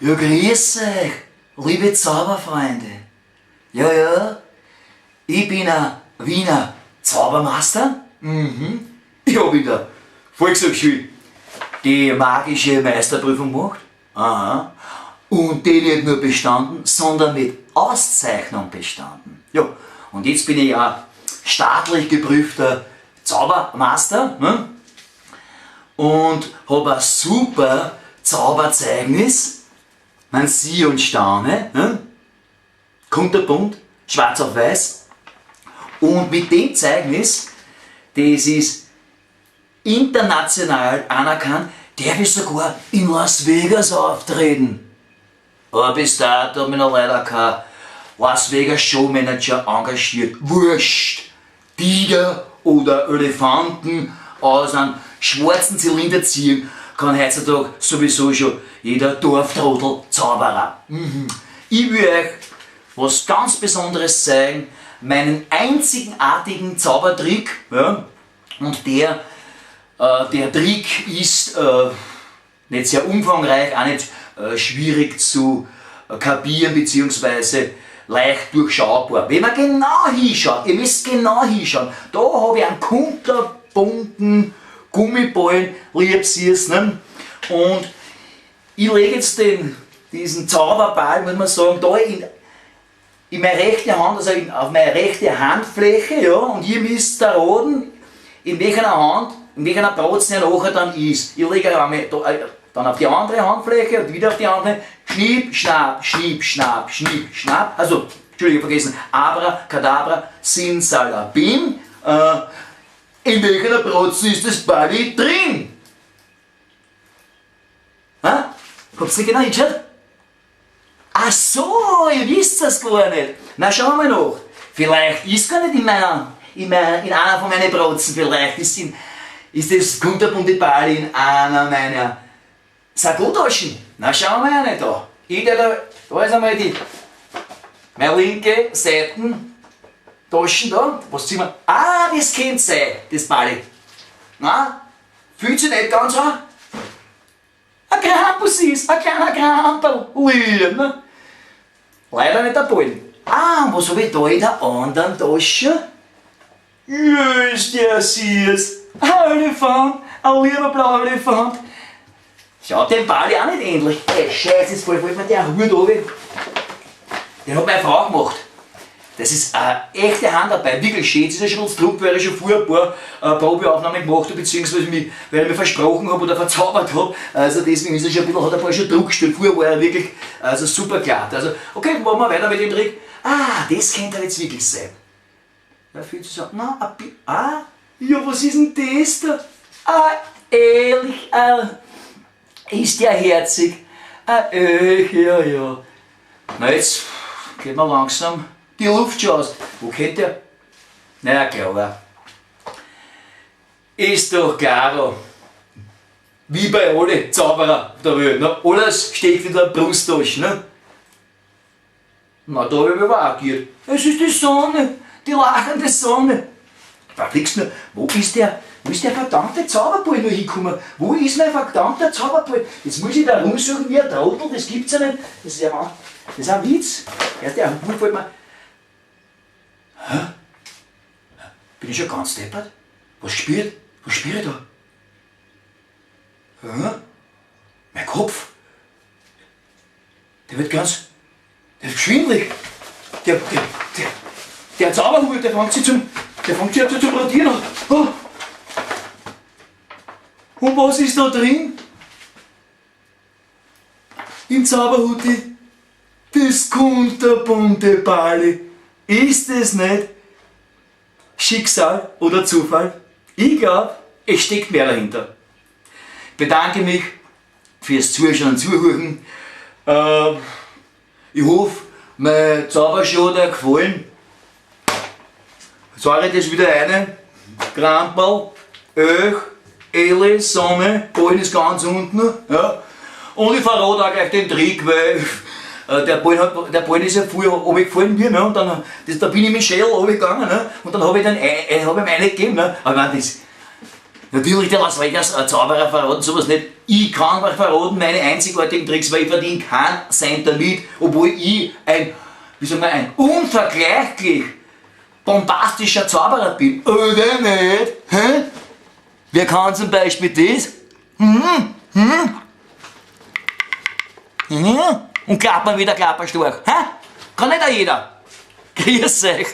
Ja, grüß euch, liebe Zauberfreunde. Ja, ich bin ein Wiener Zaubermaster. Ich hab in der Volkshochschule die magische Meisterprüfung gemacht. Aha. Und die nicht nur bestanden, sondern mit Auszeichnung bestanden. Ja, und jetzt bin ich ein staatlich geprüfter Zaubermaster, ne? Und habe ein super Zauberzeugnis. Man sieht und staune, ne? Kunterbunt, schwarz auf weiß. Und mit dem Zeugnis, das ist international anerkannt, darf ich sogar in Las Vegas auftreten. Aber bis dato habe ich noch leider kein Las Vegas Showmanager engagiert. Wurscht! Tiger oder Elefanten aus einem schwarzen Zylinder ziehen kann heutzutage sowieso schon jeder Dorftrottel Zauberer. Ich will euch was ganz Besonderes zeigen, meinen einzigartigen Zaubertrick. Ja? Und der Trick ist nicht sehr umfangreich, auch nicht schwierig zu kapieren bzw. leicht durchschaubar. Wenn man genau hinschaut, ihr müsst genau hinschauen, da habe ich einen kunterbunten Gummiballen, liebstes, ne? Und ich lege jetzt diesen Zauberball, muss man sagen, da in meine rechte Hand, also auf meine rechte Handfläche, ja, und ihr müsst erraten, in welcher Hand, in welcher Bratzen er nachher dann ist. Ich lege dann auf die andere Handfläche und wieder auf die andere. Schnipp, schnapp, schnipp, schnapp, schnipp, schnapp. Also, Entschuldigung, vergessen. Abracadabra, Simsalabim. In welcher Bratzen ist das Bali drin? Ha? Habt ihr nicht genau hingeschaut? Ach so, ihr wisst das gar nicht. Na, schauen wir nach. Vielleicht ist gar nicht in einer von meinen Bratzen, vielleicht ist das kunterbunte Ball in einer meiner Sakkotaschen. Na, schauen wir ja nicht da. Da ist einmal meine linke Seitentaschen da. Was ziehen wir? Ah, das könnte sein, das Ball. Na, fühlt sich nicht ganz an? Ein Krampus ist, ein kleiner Krampel. Ne? Leider nicht der Ball. Ah, und was habe ich da in der anderen Tasche? Ja, ist der süß. Ein Elefant, ein lieber blauer Elefant. Schaut dem Ball auch nicht ähnlich. Ey, Scheiße, jetzt fällt mir der Hut runter. Den hat meine Frau gemacht. Das ist eine echte Handarbeit, wirklich schön. Das ist ja schon Druck, weil ich schon vorher ein paar Probeaufnahmen gemacht habe, beziehungsweise weil ich mir versprochen habe oder verzaubert habe. Also deswegen ist er schon ein bisschen, hat ein paar schon Druck gestellt. Vorher war er wirklich super glatt. Also, okay, machen wir weiter mit dem Trick. Ah, das könnte er jetzt wirklich sein. Ja, fühlt sich so, ja, was ist denn das da? Ah, ehrlich, ist der herzig. Ja. Na, jetzt geht mir langsam die Luft schon aus. Wo kennt der? Naja, klar. Ist doch klar. Wie bei allen Zauberer der Welt. Ne? Alles steckt in der Brusttasche. Ne? Na, da habe ich mich aber auch geirrt. Es ist die Sonne, die lachende Sonne. Verflixt nur, wo ist der verdammte Zauberball noch hingekommen? Wo ist mein verdammter Zauberball? Jetzt muss ich da rumsuchen wie ein Trottel, das gibt's ja nicht. Das ist ein Witz. Erst der Hut fällt mir. Hä? Bin ich schon ganz deppert? Was spürt? Was spüre ich da? Hä? Mein Kopf? Der wird schwindelig. Der Zauberhut, der fängt sich an zu rotieren. Oh. Und was ist da drin? Im Zauberhuti? Das kunterbunte Ball. Ist es nicht Schicksal oder Zufall? Ich glaube, es steckt mehr dahinter. Ich bedanke mich fürs Zuschauen und Zuhören. Ich hoffe, meine Zaubershow hat euch gefallen. Sage ich das wieder eine. Krampel, Öch, Ele, Sonne, Ballen ist ganz unten. Ja. Und ich verrate auch gleich den Trick, weil der Ball ist ja früher runtergefallen mir, ne? Und dann, da bin ich Michelle runtergegangen, ne? Und dann habe ich ihm eine gegeben. Ne? Aber ich meine, Natürlich der Las Vegas Zauberer verraten sowas nicht. Ich kann euch verraten meine einzigartigen Tricks, weil ich verdiene keinen Cent damit, obwohl ich ein unvergleichlich bombastischer Zauberer bin. Oder nicht? Hä? Wer kann zum Beispiel das? Und klappern wieder klapperstark. Hä? Kann nicht auch jeder. Grüß euch.